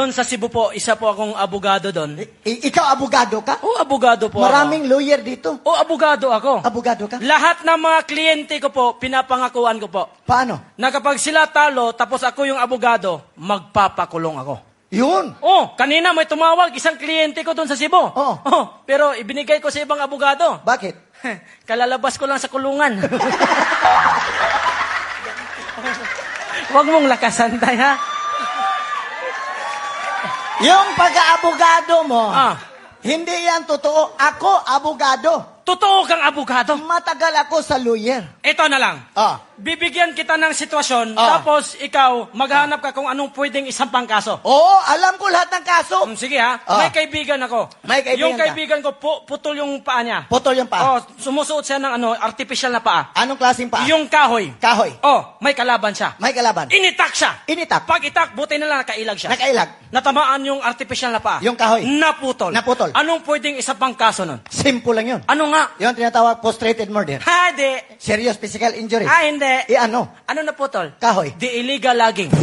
Doon sa Cebu po, isa po akong abogado doon. Ikaw, abogado ka? Oo, abogado po Maraming lawyer dito. ako. Oo, abogado ako. Abogado ka? Lahat ng mga kliyente ko po, pinapangakuan ko po, Paano? na kapag sila talo, tapos ako yung abogado, magpapakulong ako. Yun. Oh, kanina may tumawag, isang kliyente ko doon sa Cebu. Oo. Oh, pero ibinigay ko sa ibang abogado. Bakit? Kalalabas ko lang sa kulungan. Huwag mong lakasan tayo, ha? Yung pag-aabogado mo, Ah. hindi yan totoo. Ako, abogado. Totoo kang abogado. Matagal ako sa lawyer. Ito na lang. Ah. Bibigyan kita ng sitwasyon, Ah. tapos ikaw, maghanap ka kung anong pwedeng isampang kaso. Oo, alam ko lahat ng kaso. Sige ha, Ah. may kaibigan ako. May kaibigan Yung ka. kaibigan ko, putol yung paa niya. Putol yung paa. Oh, sumusuot siya ng artificial na paa. Anong klaseng paa? Yung kahoy. Kahoy. Oh, may kalaban siya. May kalaban. Initak siya. Initak. Pag itak, buti na lang nakailag siya. Nakailag. Natamaan yung artificial na paa. Yung kahoy. Naputol. Naputol. Anong pwedeng isa pang kaso nun? Simple lang yun. Ano nga? Yung tinatawag frustrated murder. Ha, di. Serious physical injury. Ah, hindi. Ano? Ano naputol? Kahoy. The illegal logging.